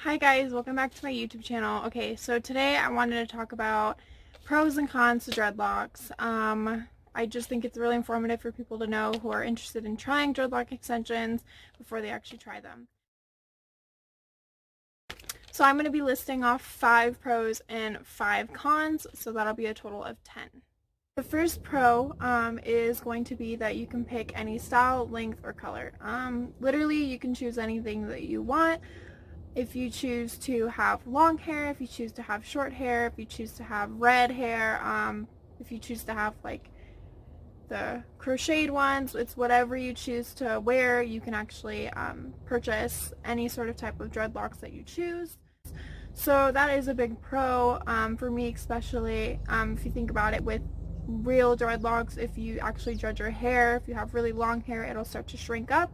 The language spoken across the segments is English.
Hi guys, welcome back to my YouTube channel. Okay, so today I wanted to talk about pros and cons to dreadlocks. I just think it's really informative for people to know who are interested in trying dreadlock extensions before they actually try them. So I'm going to be listing off 5 pros and 5 cons, so that'll be a total of 10. The first pro is going to be that you can pick any style, length, or color. Literally, you can choose anything that you want. If you choose to have long hair, if you choose to have short hair, if you choose to have red hair, if you choose to have like the crocheted ones, it's whatever you choose to wear. You can actually purchase any sort of type of dreadlocks that you choose. So that is a big pro for me, especially if you think about it with real dreadlocks. If you actually dread your hair, if you have really long hair, it'll start to shrink up,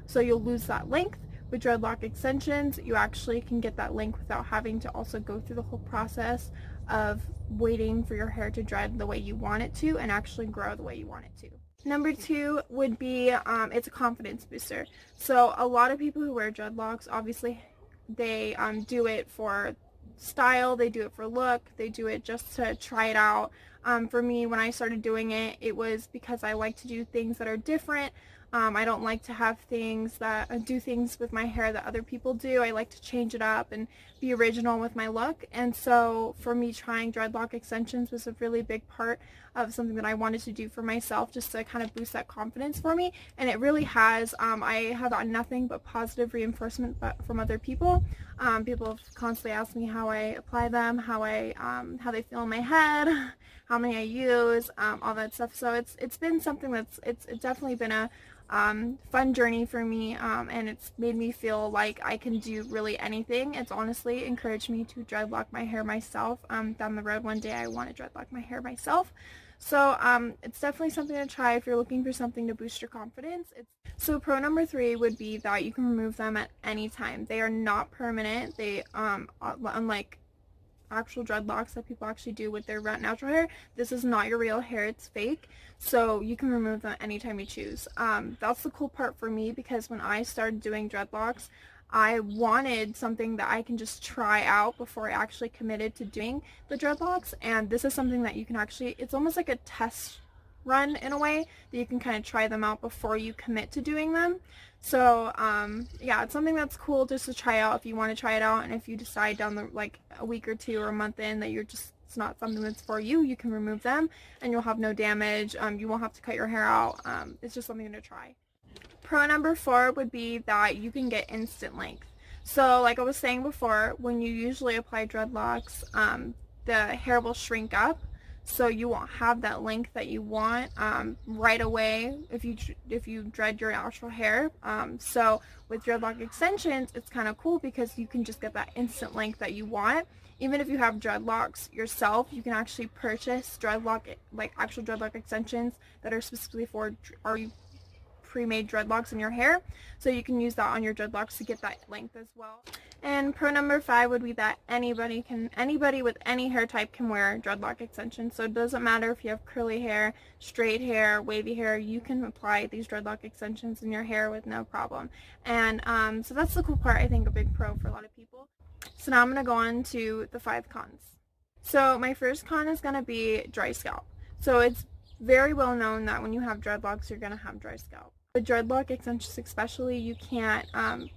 so you'll lose that length. With dreadlock extensions, you actually can get that length without having to also go through the whole process of waiting for your hair to dread the way you want it to and actually grow the way you want it to. Number 2 would be it's a confidence booster. So a lot of people who wear dreadlocks, obviously they do it for style, they do it for look, they do it just to try it out. For me, when I started doing it, it was because I like to do things that are different. I don't like to have things that do things with my hair that other people do. I like to change it up and be original with my look. And so for me, trying dreadlock extensions was a really big part of something that I wanted to do for myself, just to kind of boost that confidence for me. And it really has. I have gotten nothing but positive reinforcement from other people. People have constantly asked me how I apply them, how they feel in my head, how many I use, all that stuff. So it's been something it's definitely been a fun journey for me, and it's made me feel like I can do really anything. It's honestly encouraged me to dreadlock my hair myself. Down the road one day I want to dreadlock my hair myself. So it's definitely something to try if you're looking for something to boost your confidence. So pro number 3 would be that you can remove them at any time. They are not permanent. They unlike actual dreadlocks that people actually do with their natural hair, this is not your real hair, it's fake, so you can remove them anytime you choose. That's the cool part for me, because when I started doing dreadlocks, I wanted something that I can just try out before I actually committed to doing the dreadlocks, and this is something that you can actually, it's almost like a test run in a way, that you can kind of try them out before you commit to doing them. So yeah, it's something that's cool just to try out if you want to try it out, and if you decide down the like a week or 2 or a month in that it's not something that's for you, you can remove them and you'll have no damage. You won't have to cut your hair out. It's just something to try. Pro number 4 would be that you can get instant length. So like I was saying before, when you usually apply dreadlocks, the hair will shrink up, so you won't have that length that you want right away if you dread your actual hair. So with dreadlock extensions, it's kind of cool because you can just get that instant length that you want. Even if you have dreadlocks yourself, you can actually purchase actual dreadlock extensions that are specifically for pre-made dreadlocks in your hair, so you can use that on your dreadlocks to get that length as well. And pro number 5 would be that anybody with any hair type can wear dreadlock extensions. So it doesn't matter if you have curly hair, straight hair, wavy hair, you can apply these dreadlock extensions in your hair with no problem. And so that's the cool part, I think a big pro for a lot of people. So now I'm going to go on to the 5 cons. So my first con is going to be dry scalp. So it's very well known that when you have dreadlocks, you're going to have dry scalp. With dreadlock extensions especially, you can't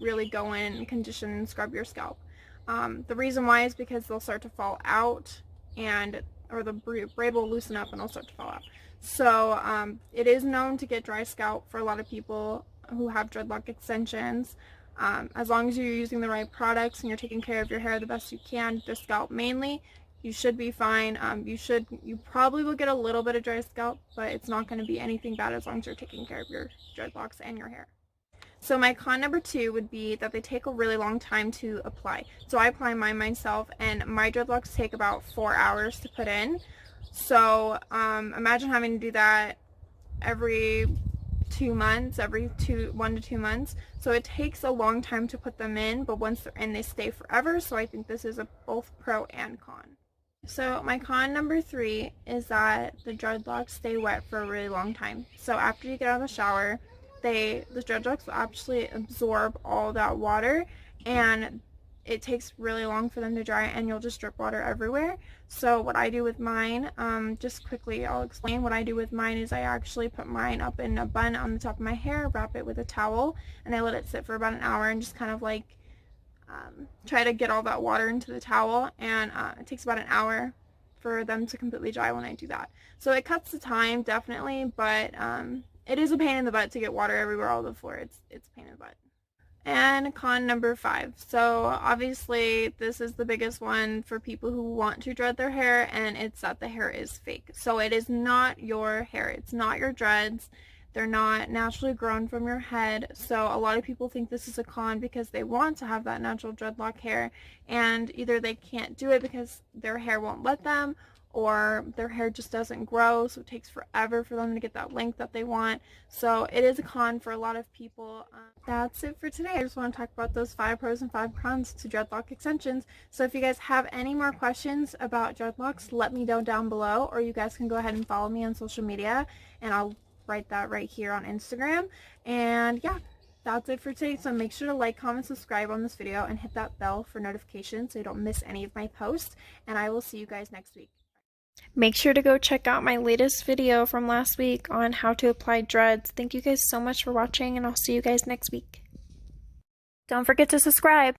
really go in and condition and scrub your scalp. The reason why is because they'll start to fall out, or the braid will loosen up and it'll start to fall out. So it is known to get dry scalp for a lot of people who have dreadlock extensions. As long as you're using the right products and you're taking care of your hair the best you can, the scalp mainly, you should be fine. You probably will get a little bit of dry scalp, but it's not going to be anything bad as long as you're taking care of your dreadlocks and your hair. So my con number 2 would be that they take a really long time to apply. So I apply mine myself, and my dreadlocks take about 4 hours to put in. So imagine having to do that every 2 months, 1 to 2 months. So it takes a long time to put them in, but once they're in, they stay forever. So I think this is both pro and con. So my con number 3 is that the dreadlocks stay wet for a really long time. So after you get out of the shower, the dreadlocks will actually absorb all that water, and it takes really long for them to dry and you'll just drip water everywhere. So what I do with mine, just quickly I'll explain what I do with mine is I actually put mine up in a bun on the top of my hair, wrap it with a towel, and I let it sit for about an hour and just kind of like try to get all that water into the towel, and it takes about an hour for them to completely dry when I do that. So it cuts the time definitely, but it is a pain in the butt to get water everywhere all over the floor. It's a pain in the butt. And con number 5. So obviously this is the biggest one for people who want to dread their hair, and it's that the hair is fake. So it is not your hair. It's not your dreads. They're not naturally grown from your head. So a lot of people think this is a con because they want to have that natural dreadlock hair, and either they can't do it because their hair won't let them, or their hair just doesn't grow, so it takes forever for them to get that length that they want. So it is a con for a lot of people. That's it for today. I just want to talk about those 5 pros and 5 cons to dreadlock extensions. So if you guys have any more questions about dreadlocks, let me know down below, or you guys can go ahead and follow me on social media, and I'll write that right here on Instagram. And yeah, that's it for today. So make sure to like, comment, subscribe on this video, and hit that bell for notifications so you don't miss any of my posts. And I will see you guys next week. Make sure to go check out my latest video from last week on how to apply dreads. Thank you guys so much for watching, and I'll see you guys next week. Don't forget to subscribe.